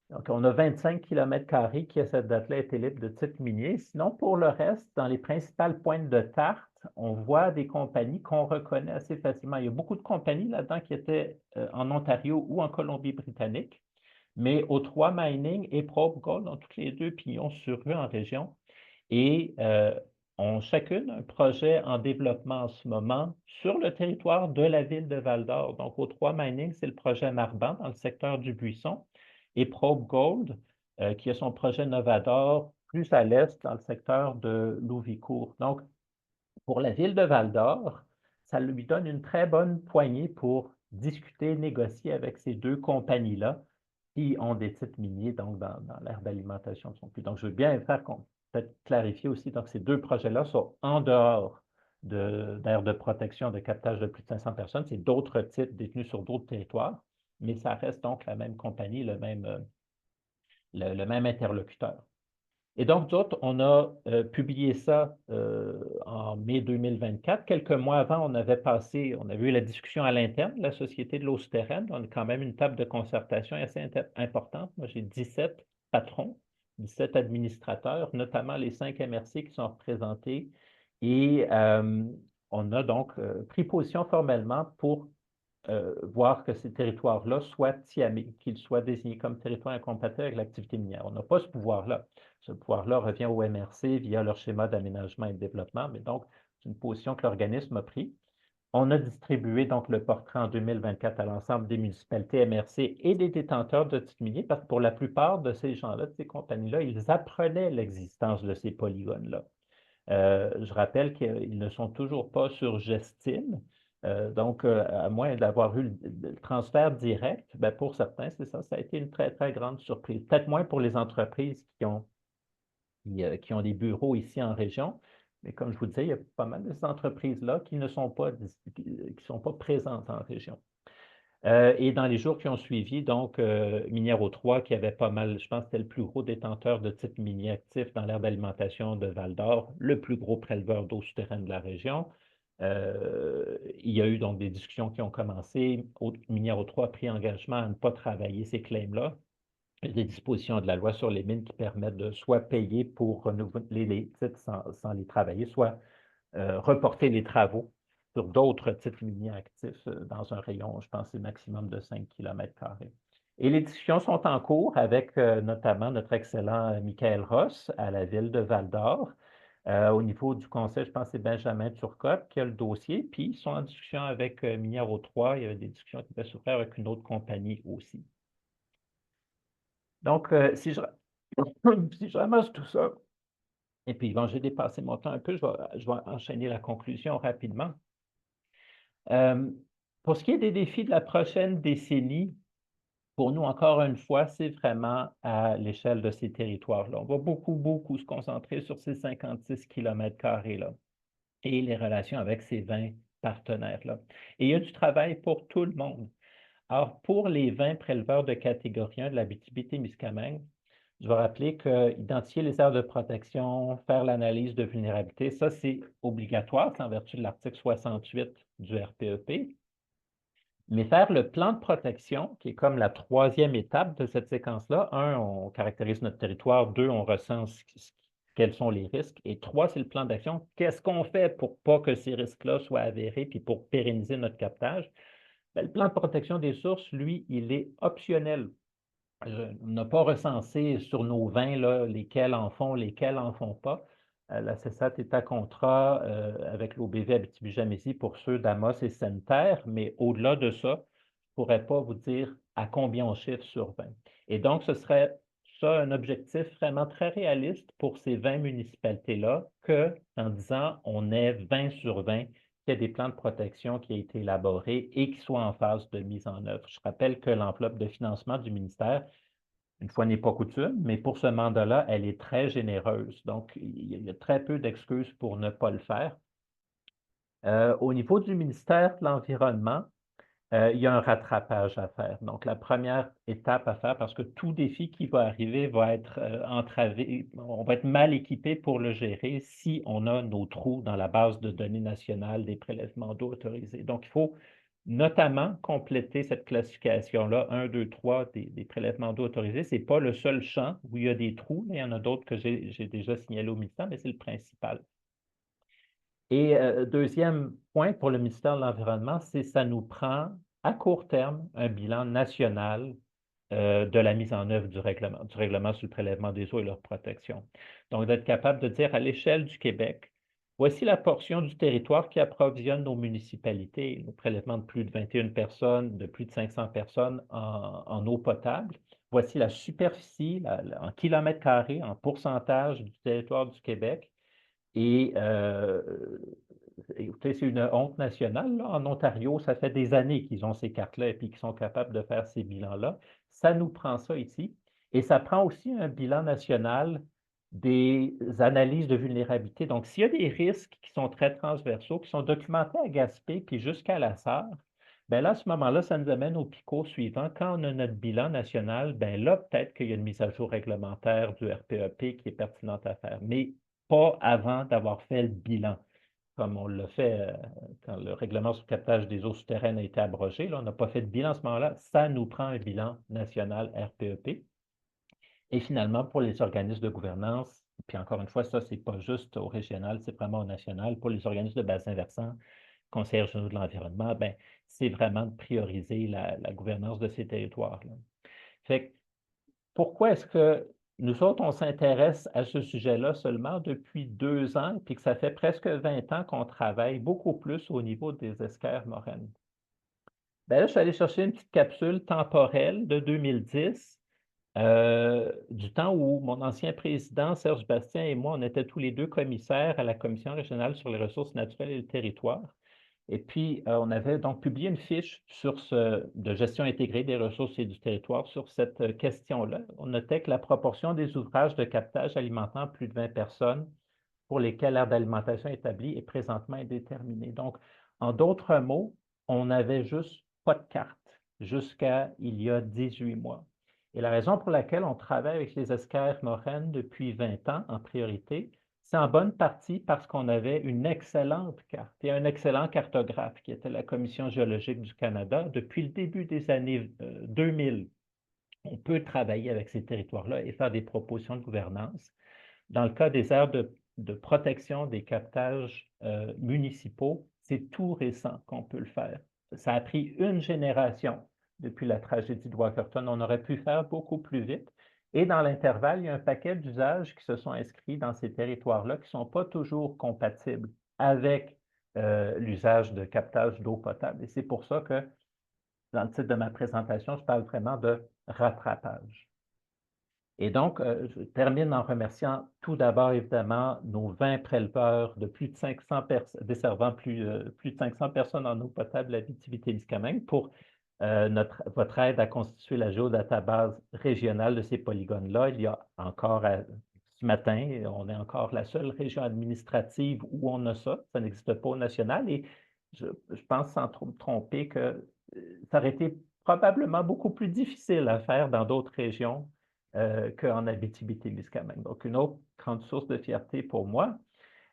Donc, on a 25 km² qui, à cette date-là, étaient libres de titres miniers. Sinon, pour le reste, dans les principales pointes de tarte, on voit des compagnies qu'on reconnaît assez facilement. Il y a beaucoup de compagnies là-dedans qui étaient en Ontario ou en Colombie-Britannique. Mais O3 Mining et Probe Gold ont toutes les deux pignons sur rue en région et ont chacune un projet en développement en ce moment sur le territoire de la ville de Val-d'Or. Donc, O3 Mining, c'est le projet Marban dans le secteur du Buisson et Probe Gold, qui a son projet Novador plus à l'est dans le secteur de Louvicourt. Donc, pour la ville de Val-d'Or, ça lui donne une très bonne poignée pour discuter, négocier avec ces deux compagnies-là qui ont des titres miniers donc dans l'aire d'alimentation de son puits. Donc, je veux bien faire peut-être clarifier aussi, donc ces deux projets-là sont en dehors d'aires de protection de captage de plus de 500 personnes. C'est d'autres titres détenus sur d'autres territoires, mais ça reste donc la même compagnie, le même interlocuteur. Et donc, d'autres, on a publié ça en mai 2024. Quelques mois avant, on avait eu la discussion à l'interne de la Société de l'eau souterraine. On a quand même une table de concertation assez importante. Moi, j'ai 17 patrons, 17 administrateurs, notamment les 5 MRC qui sont représentés. Et on a donc pris position formellement pour voir que ces territoires-là soient TIAMés, qu'ils soient désignés comme territoires incompatibles avec l'activité minière. On n'a pas ce pouvoir-là. Ce pouvoir-là revient au MRC via leur schéma d'aménagement et de développement, mais donc, c'est une position que l'organisme a prise. On a distribué donc le portrait en 2024 à l'ensemble des municipalités MRC et des détenteurs de titres miniers, parce que pour la plupart de ces gens-là, de ces compagnies-là, ils apprenaient l'existence de ces polygones-là. Je rappelle qu'ils ne sont toujours pas sur Gestime. Donc, à moins d'avoir eu le transfert direct, ben pour certains, c'est ça, ça a été une très grande surprise. Peut-être moins pour les entreprises qui ont des bureaux ici en région, mais comme je vous disais, il y a pas mal de ces entreprises-là qui ne sont pas, présentes en région. Et dans les jours qui ont suivi, donc, Miniero 3, qui avait pas mal, je pense que c'était le plus gros détenteur de titres miniers actifs dans l'aire d'alimentation de Val-d'Or, le plus gros préleveur d'eau souterraine de la région. Il y a eu donc des discussions qui ont commencé. Miniero 3 a pris engagement à ne pas travailler ces claims-là. Il y a des dispositions de la loi sur les mines qui permettent de soit payer pour renouveler les titres sans les travailler, soit reporter les travaux sur d'autres titres miniers actifs dans un rayon, je pense, maximum de 5 km². Et les discussions sont en cours avec notamment notre excellent Michael Ross à la ville de Val-d'Or. Au niveau du conseil, je pense que c'est Benjamin Turcotte qui a le dossier, puis ils sont en discussion avec Miniero 3. Il y avait des discussions qui devaient se faire avec une autre compagnie aussi. Donc, si je ramasse tout ça, et puis bon, j'ai dépassé mon temps un peu, je vais enchaîner la conclusion rapidement. Pour ce qui est des défis de la prochaine décennie, pour nous, encore une fois, c'est vraiment à l'échelle de ces territoires-là. On va beaucoup se concentrer sur ces 56 km² et les relations avec ces 20 partenaires-là. Et il y a du travail pour tout le monde. Alors, pour les 20 préleveurs de catégorie 1 de la BTB-Témiscamingue, je vais rappeler qu'identifier les aires de protection, faire l'analyse de vulnérabilité, ça, c'est obligatoire, c'est en vertu de l'article 68 du RPEP. Mais faire le plan de protection, qui est comme la troisième étape de cette séquence-là, 1, on caractérise notre territoire, 2, on recense quels sont les risques, et 3, c'est le plan d'action. Qu'est-ce qu'on fait pour pas que ces risques-là soient avérés, puis pour pérenniser notre captage? Bien, le plan de protection des sources, lui, il est optionnel. On n'a pas recensé sur nos 20 là, lesquels en font, lesquels n'en font pas. la CESAT est à contrat avec l'OBV Abitibi-Jamésie pour ceux d'Amos et Sainte-Terre, mais au-delà de ça, je ne pourrais pas vous dire à combien on chiffre sur 20. Et donc, ce serait ça un objectif vraiment très réaliste pour ces 20 municipalités-là, qu'en disant on est 20 sur 20, qu'il y ait des plans de protection qui aient été élaborés et qui soient en phase de mise en œuvre. Je rappelle que l'enveloppe de financement du ministère, une fois n'est pas coutume, mais pour ce mandat-là, elle est très généreuse. Donc, il y a très peu d'excuses pour ne pas le faire. Au niveau du ministère de l'Environnement, il y a un rattrapage à faire. Donc, la première étape à faire, parce que tout défi qui va arriver va être entravé, on va être mal équipé pour le gérer si on a nos trous dans la base de données nationale des prélèvements d'eau autorisés. Donc, il faut notamment compléter cette classification-là, 1, 2, 3 des prélèvements d'eau autorisés. Ce n'est pas le seul champ où il y a des trous, mais il y en a d'autres que j'ai déjà signalés au ministère, mais c'est le principal. Et deuxième point pour le ministère de l'Environnement, c'est que ça nous prend à court terme un bilan national de la mise en œuvre du règlement sur le prélèvement des eaux et leur protection. Donc, d'être capable de dire à l'échelle du Québec, voici la portion du territoire qui approvisionne nos municipalités, nos prélèvements de plus de 21 personnes, de plus de 500 personnes en eau potable. Voici la superficie en kilomètres carrés, en pourcentage du territoire du Québec. Et écoutez, c'est une honte nationale, là. En Ontario, ça fait des années qu'ils ont ces cartes-là et puis qu'ils sont capables de faire ces bilans-là. Ça nous prend ça ici. Et ça prend aussi un bilan national des analyses de vulnérabilité. Donc, s'il y a des risques qui sont très transversaux, qui sont documentés à Gaspé puis jusqu'à la Sarre, bien là, à ce moment-là, ça nous amène au picot suivant. Quand on a notre bilan national, bien là, peut-être qu'il y a une mise à jour réglementaire du RPEP qui est pertinente à faire. Mais pas avant d'avoir fait le bilan, comme on l'a fait quand le règlement sur le captage des eaux souterraines a été abrogé. Là, on n'a pas fait de bilan à ce moment-là. Ça nous prend un bilan national RPEP. Et finalement, pour les organismes de gouvernance, puis encore une fois, ça, ce n'est pas juste au régional, c'est vraiment au national. Pour les organismes de bassin versant, conseils régionaux de l'environnement, ben, c'est vraiment de prioriser la gouvernance de ces territoires-là. Fait que, pourquoi est-ce que nous autres, on s'intéresse à ce sujet-là seulement depuis 2 ans, puis que ça fait presque 20 ans qu'on travaille beaucoup plus au niveau des esquerres moraines? Bien là, je suis allé chercher une petite capsule temporelle de 2010, du temps où mon ancien président, Serge Bastien, et moi, on était tous les deux commissaires à la Commission régionale sur les ressources naturelles et le territoire. Et puis, on avait donc publié une fiche de gestion intégrée des ressources et du territoire sur cette question-là. On notait que la proportion des ouvrages de captage alimentant plus de 20 personnes pour lesquels l'aire d'alimentation établie est présentement indéterminée. Donc, en d'autres mots, on n'avait juste pas de carte jusqu'à il y a 18 mois. Et la raison pour laquelle on travaille avec les esquerres moraines depuis 20 ans en priorité, c'est en bonne partie parce qu'on avait une excellente carte et un excellent cartographe qui était la Commission géologique du Canada. Depuis le début des années 2000, on peut travailler avec ces territoires-là et faire des propositions de gouvernance. Dans le cas des aires de protection des captages municipaux, c'est tout récent qu'on peut le faire. Ça a pris une génération depuis la tragédie de Walkerton. On aurait pu faire beaucoup plus vite. Et dans l'intervalle, il y a un paquet d'usages qui se sont inscrits dans ces territoires-là qui ne sont pas toujours compatibles avec l'usage de captage d'eau potable. Et c'est pour ça que, dans le titre de ma présentation, je parle vraiment de rattrapage. Et donc, je termine en remerciant tout d'abord, évidemment, nos 20 préleveurs de plus de 500 personnes, desservant plus de 500 personnes en eau potable à Abitibi-Témiscamingue pour votre aide à constituer la géodatabase régionale de ces polygones-là. Il y a encore, ce matin, on est encore la seule région administrative où on a ça. Ça n'existe pas au national. Et je pense, sans trop me tromper, que ça aurait été probablement beaucoup plus difficile à faire dans d'autres régions qu'en Abitibi-Témiscamingue. Donc, une autre grande source de fierté pour moi.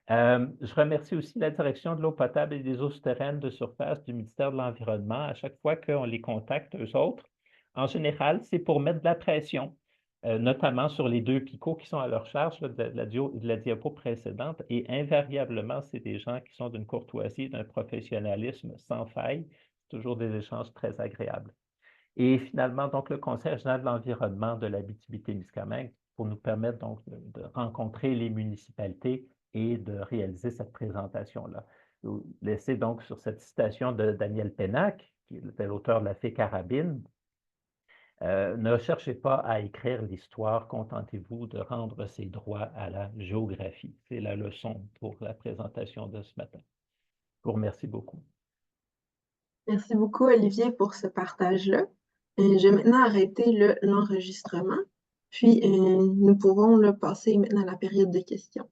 Je remercie aussi la direction de l'eau potable et des eaux souterraines de surface du ministère de l'Environnement. À chaque fois qu'on les contacte, eux autres, en général, c'est pour mettre de la pression, notamment sur les 2 picots qui sont à leur charge là, de la diapo précédente. Et invariablement, c'est des gens qui sont d'une courtoisie, d'un professionnalisme sans faille. C'est toujours des échanges très agréables. Et finalement, donc, le Conseil régional de l'environnement de l'Abitibi-Témiscamingue pour nous permettre donc de rencontrer les municipalités et de réaliser cette présentation-là. Vous laissez donc sur cette citation de Daniel Pénac, qui était l'auteur de La Fée Carabine. Ne cherchez pas à écrire l'histoire, contentez-vous de rendre ses droits à la géographie. C'est la leçon pour la présentation de ce matin. Je vous remercie beaucoup. Merci beaucoup, Olivier, pour ce partage-là. Je vais maintenant arrêter l'enregistrement, puis nous pourrons passer maintenant à la période de questions.